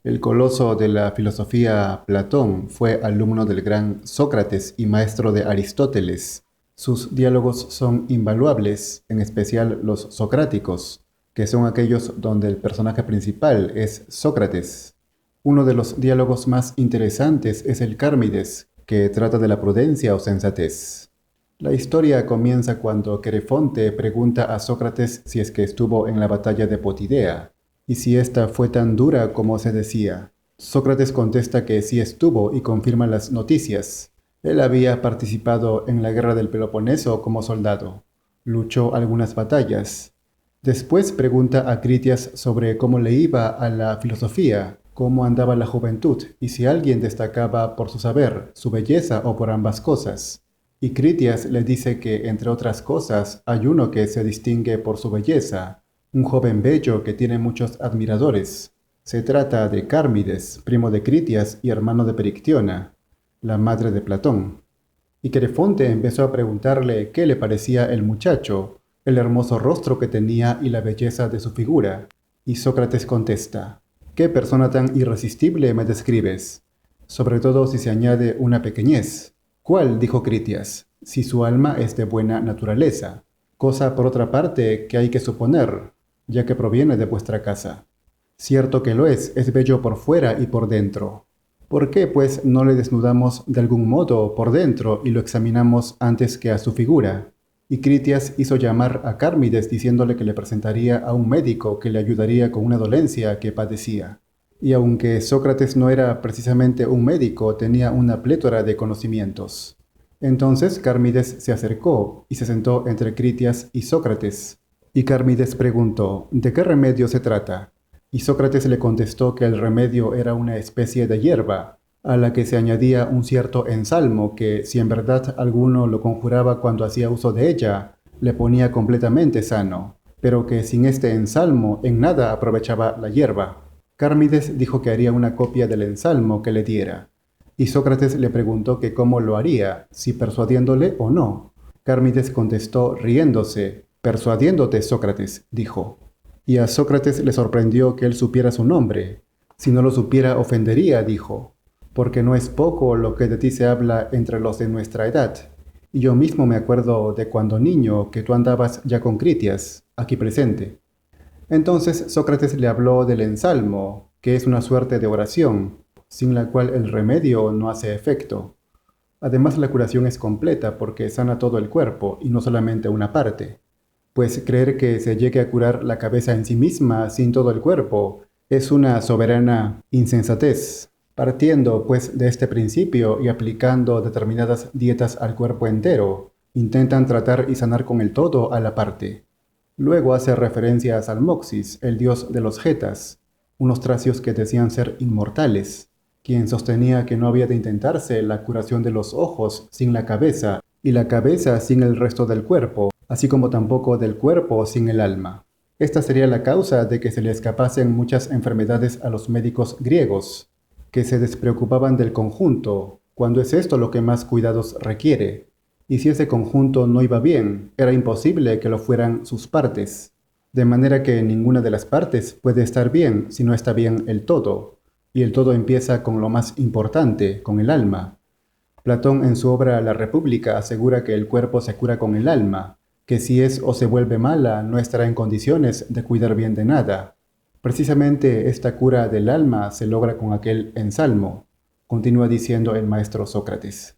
El coloso de la filosofía Platón fue alumno del gran Sócrates y maestro de Aristóteles. Sus diálogos son invaluables, en especial los socráticos, que son aquellos donde el personaje principal es Sócrates. Uno de los diálogos más interesantes es el Cármides, que trata de la prudencia o sensatez. La historia comienza cuando Querefonte pregunta a Sócrates si es que estuvo en la batalla de Potidea, y si ésta fue tan dura como se decía. Sócrates contesta que sí estuvo y confirma las noticias. Él había participado en la guerra del Peloponeso como soldado. Luchó algunas batallas. Después pregunta a Critias sobre cómo le iba a la filosofía, cómo andaba la juventud y si alguien destacaba por su saber, su belleza o por ambas cosas. Y Critias le dice que, entre otras cosas, hay uno que se distingue por su belleza, un joven bello que tiene muchos admiradores. Se trata de Cármides, primo de Critias y hermano de Perictiona, la madre de Platón. Y Querefonte empezó a preguntarle qué le parecía el muchacho, el hermoso rostro que tenía y la belleza de su figura. Y Sócrates contesta: «¿Qué persona tan irresistible me describes? Sobre todo si se añade una pequeñez». «¿Cuál?», dijo Critias, «si su alma es de buena naturaleza, cosa por otra parte que hay que suponer, ya que proviene de vuestra casa. Cierto que lo es bello por fuera y por dentro. ¿Por qué, pues, no le desnudamos de algún modo por dentro y lo examinamos antes que a su figura?» Y Critias hizo llamar a Cármides diciéndole que le presentaría a un médico que le ayudaría con una dolencia que padecía. Y aunque Sócrates no era precisamente un médico, tenía una plétora de conocimientos. Entonces Cármides se acercó y se sentó entre Critias y Sócrates. Y Cármides preguntó: «¿De qué remedio se trata?». Y Sócrates le contestó que el remedio era una especie de hierba, a la que se añadía un cierto ensalmo que, si en verdad alguno lo conjuraba cuando hacía uso de ella, le ponía completamente sano, pero que sin este ensalmo en nada aprovechaba la hierba. Cármides dijo que haría una copia del ensalmo que le diera, y Sócrates le preguntó que cómo lo haría, si persuadiéndole o no. Cármides contestó riéndose: «Persuadiéndote, Sócrates», dijo. Y a Sócrates le sorprendió que él supiera su nombre. «Si no lo supiera, ofendería», dijo, «porque no es poco lo que de ti se habla entre los de nuestra edad. Y yo mismo me acuerdo de cuando niño que tú andabas ya con Critias, aquí presente». Entonces Sócrates le habló del ensalmo, que es una suerte de oración, sin la cual el remedio no hace efecto. Además, la curación es completa porque sana todo el cuerpo y no solamente una parte, pues creer que se llegue a curar la cabeza en sí misma sin todo el cuerpo es una soberana insensatez. Partiendo, pues, de este principio y aplicando determinadas dietas al cuerpo entero, intentan tratar y sanar con el todo a la parte. Luego hace referencia a Salmoxis, el dios de los Getas, unos tracios que decían ser inmortales, quien sostenía que no había de intentarse la curación de los ojos sin la cabeza y la cabeza sin el resto del cuerpo, así como tampoco del cuerpo sin el alma. Esta sería la causa de que se le escapasen muchas enfermedades a los médicos griegos, que se despreocupaban del conjunto, cuando es esto lo que más cuidados requiere. Y si ese conjunto no iba bien, era imposible que lo fueran sus partes. De manera que ninguna de las partes puede estar bien si no está bien el todo. Y el todo empieza con lo más importante, con el alma. Platón en su obra La República asegura que el cuerpo se cura con el alma, que si es o se vuelve mala no estará en condiciones de cuidar bien de nada. Precisamente esta cura del alma se logra con aquel ensalmo, continúa diciendo el maestro Sócrates.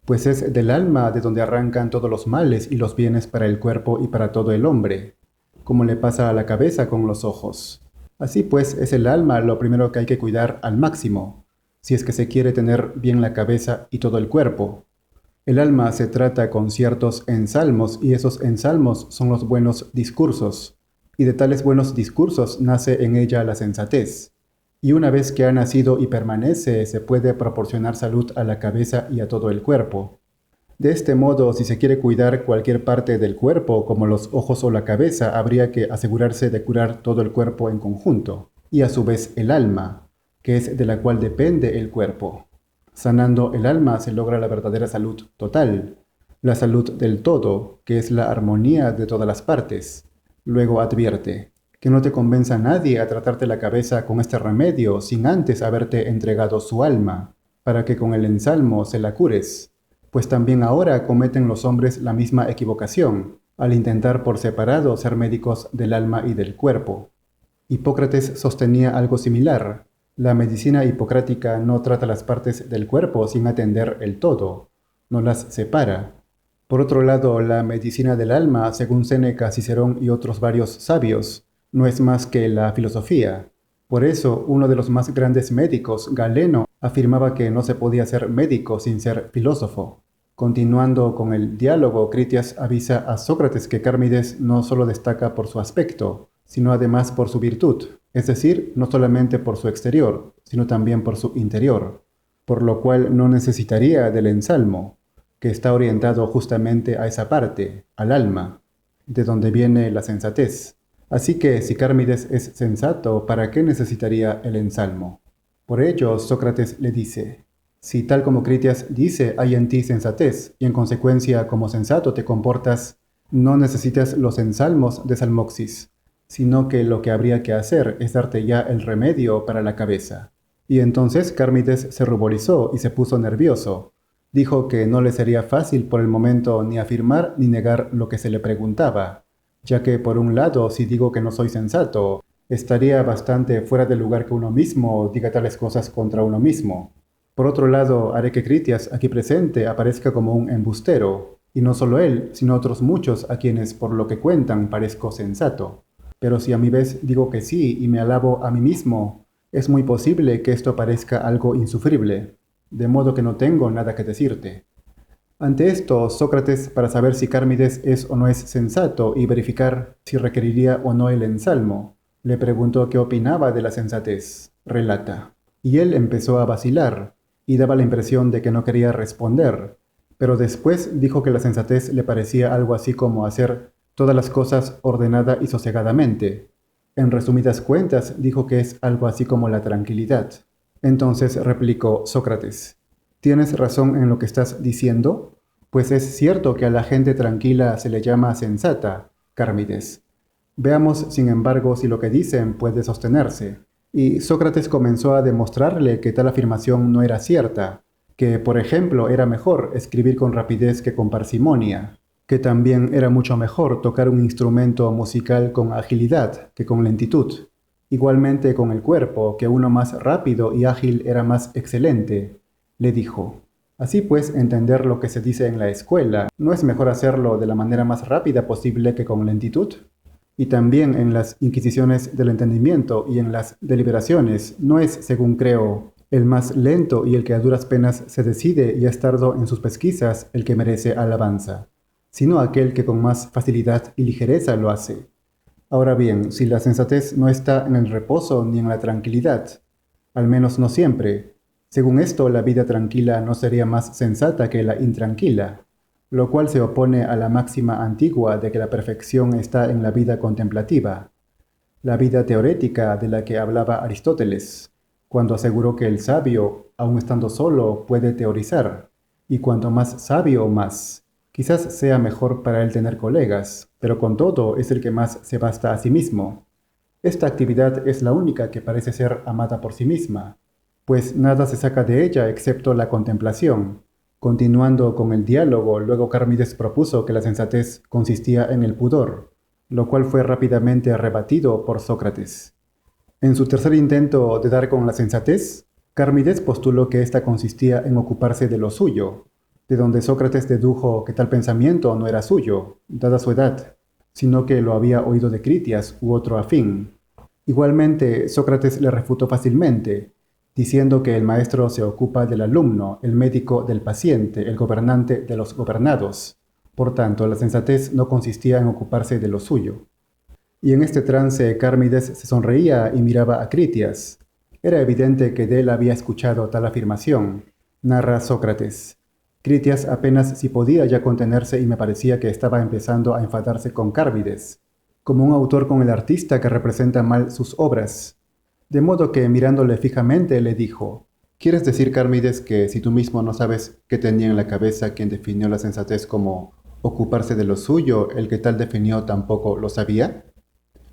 Pues es del alma de donde arrancan todos los males y los bienes para el cuerpo y para todo el hombre, como le pasa a la cabeza con los ojos. Así pues, es el alma lo primero que hay que cuidar al máximo, si es que se quiere tener bien la cabeza y todo el cuerpo. El alma se trata con ciertos ensalmos y esos ensalmos son los buenos discursos, y de tales buenos discursos nace en ella la sensatez. Y una vez que ha nacido y permanece, se puede proporcionar salud a la cabeza y a todo el cuerpo. De este modo, si se quiere cuidar cualquier parte del cuerpo, como los ojos o la cabeza, habría que asegurarse de curar todo el cuerpo en conjunto, y a su vez el alma, que es de la cual depende el cuerpo. Sanando el alma se logra la verdadera salud total, la salud del todo, que es la armonía de todas las partes. Luego advierte: que no te convenza a nadie a tratarte la cabeza con este remedio sin antes haberte entregado su alma, para que con el ensalmo se la cures. Pues también ahora cometen los hombres la misma equivocación, al intentar por separado ser médicos del alma y del cuerpo. Hipócrates sostenía algo similar. La medicina hipocrática no trata las partes del cuerpo sin atender el todo, no las separa. Por otro lado, la medicina del alma, según Séneca, Cicerón y otros varios sabios, no es más que la filosofía. Por eso, uno de los más grandes médicos, Galeno, afirmaba que no se podía ser médico sin ser filósofo. Continuando con el diálogo, Critias avisa a Sócrates que Cármides no solo destaca por su aspecto, sino además por su virtud, es decir, no solamente por su exterior, sino también por su interior, por lo cual no necesitaría del ensalmo, que está orientado justamente a esa parte, al alma, de donde viene la sensatez. Así que si Cármides es sensato, ¿para qué necesitaría el ensalmo? Por ello, Sócrates le dice: si tal como Critias dice, hay en ti sensatez, y en consecuencia como sensato te comportas, no necesitas los ensalmos de Salmoxis, sino que lo que habría que hacer es darte ya el remedio para la cabeza. Y entonces Cármides se ruborizó y se puso nervioso. Dijo que no le sería fácil por el momento ni afirmar ni negar lo que se le preguntaba, ya que por un lado, si digo que no soy sensato, estaría bastante fuera de lugar que uno mismo diga tales cosas contra uno mismo. Por otro lado, haré que Critias, aquí presente, aparezca como un embustero, y no solo él, sino otros muchos a quienes, por lo que cuentan, parezco sensato. Pero si a mi vez digo que sí y me alabo a mí mismo, es muy posible que esto parezca algo insufrible, de modo que no tengo nada que decirte. Ante esto, Sócrates, para saber si Cármides es o no es sensato y verificar si requeriría o no el ensalmo, le preguntó qué opinaba de la sensatez. Relata. Y él empezó a vacilar, y daba la impresión de que no quería responder, pero después dijo que la sensatez le parecía algo así como hacer todas las cosas ordenada y sosegadamente. En resumidas cuentas, dijo que es algo así como la tranquilidad. Entonces replicó Sócrates: ¿tienes razón en lo que estás diciendo? Pues es cierto que a la gente tranquila se le llama sensata, Cármides. Veamos, sin embargo, si lo que dicen puede sostenerse. Y Sócrates comenzó a demostrarle que tal afirmación no era cierta, que, por ejemplo, era mejor escribir con rapidez que con parsimonia, que también era mucho mejor tocar un instrumento musical con agilidad que con lentitud. Igualmente con el cuerpo, que uno más rápido y ágil era más excelente, le dijo. Así pues, entender lo que se dice en la escuela, ¿no es mejor hacerlo de la manera más rápida posible que con lentitud? Y también en las inquisiciones del entendimiento y en las deliberaciones, no es, según creo, el más lento y el que a duras penas se decide y es tardo en sus pesquisas el que merece alabanza, sino aquel que con más facilidad y ligereza lo hace. Ahora bien, si la sensatez no está en el reposo ni en la tranquilidad, al menos no siempre, según esto la vida tranquila no sería más sensata que la intranquila, lo cual se opone a la máxima antigua de que la perfección está en la vida contemplativa, la vida teorética de la que hablaba Aristóteles, cuando aseguró que el sabio, aun estando solo, puede teorizar, y cuanto más sabio, más. Quizás sea mejor para él tener colegas, pero con todo es el que más se basta a sí mismo. Esta actividad es la única que parece ser amada por sí misma, pues nada se saca de ella excepto la contemplación. Continuando con el diálogo, luego Cármides propuso que la sensatez consistía en el pudor, lo cual fue rápidamente rebatido por Sócrates. En su tercer intento de dar con la sensatez, Cármides postuló que ésta consistía en ocuparse de lo suyo, de donde Sócrates dedujo que tal pensamiento no era suyo, dada su edad, sino que lo había oído de Critias u otro afín. Igualmente, Sócrates le refutó fácilmente, diciendo que el maestro se ocupa del alumno, el médico del paciente, el gobernante de los gobernados. Por tanto, la sensatez no consistía en ocuparse de lo suyo. Y en este trance Cármides se sonreía y miraba a Critias. Era evidente que de él había escuchado tal afirmación. Narra Sócrates. Critias apenas si podía ya contenerse y me parecía que estaba empezando a enfadarse con Cármides, como un autor con el artista que representa mal sus obras. De modo que, mirándole fijamente, le dijo: ¿quieres decir, Cármides, que si tú mismo no sabes qué tenía en la cabeza quien definió la sensatez como ocuparse de lo suyo, el que tal definió tampoco lo sabía?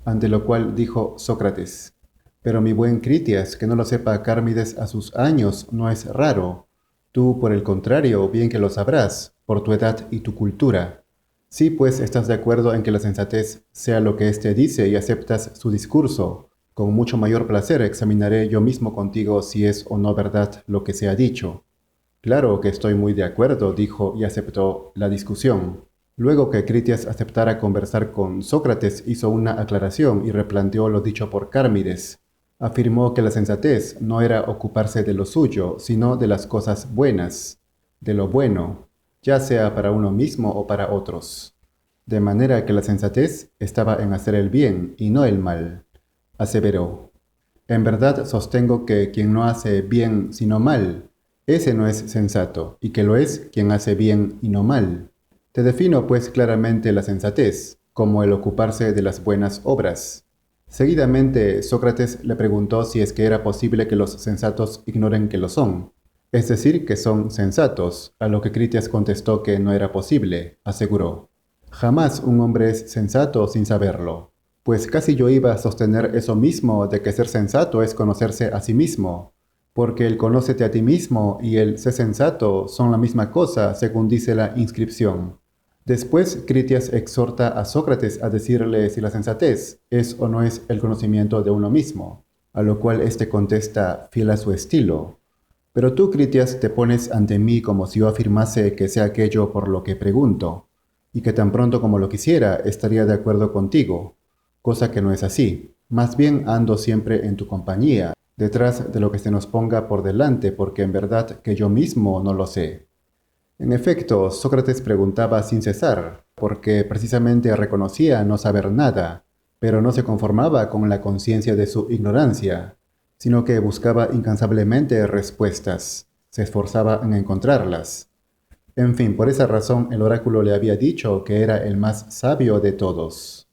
Ante lo cual dijo Sócrates: Pero mi buen Critias, que no lo sepa Cármides a sus años no es raro. Tú, por el contrario, bien que lo sabrás, por tu edad y tu cultura. Si pues estás de acuerdo en que la sensatez sea lo que éste dice y aceptas su discurso, con mucho mayor placer examinaré yo mismo contigo si es o no verdad lo que se ha dicho. Claro que estoy muy de acuerdo, dijo y aceptó la discusión. Luego que Critias aceptara conversar con Sócrates, hizo una aclaración y replanteó lo dicho por Cármides. Afirmó que la sensatez no era ocuparse de lo suyo, sino de las cosas buenas, de lo bueno, ya sea para uno mismo o para otros. De manera que la sensatez estaba en hacer el bien y no el mal. Aseveró: En verdad sostengo que quien no hace bien sino mal, ese no es sensato, y que lo es quien hace bien y no mal. Te defino pues claramente la sensatez, como el ocuparse de las buenas obras. Seguidamente Sócrates le preguntó si es que era posible que los sensatos ignoren que lo son, es decir, que son sensatos, a lo que Critias contestó que no era posible, aseguró. Jamás un hombre es sensato sin saberlo. Pues casi yo iba a sostener eso mismo de que ser sensato es conocerse a sí mismo, porque el conócete a ti mismo y el ser sensato son la misma cosa, según dice la inscripción. Después, Critias exhorta a Sócrates a decirle si la sensatez es o no es el conocimiento de uno mismo, a lo cual éste contesta fiel a su estilo: Pero tú, Critias, te pones ante mí como si yo afirmase que sea aquello por lo que pregunto, y que tan pronto como lo quisiera estaría de acuerdo contigo, cosa que no es así. Más bien ando siempre en tu compañía, detrás de lo que se nos ponga por delante, porque en verdad que yo mismo no lo sé. En efecto, Sócrates preguntaba sin cesar, porque precisamente reconocía no saber nada, pero no se conformaba con la conciencia de su ignorancia, sino que buscaba incansablemente respuestas, se esforzaba en encontrarlas. En fin, por esa razón el oráculo le había dicho que era el más sabio de todos.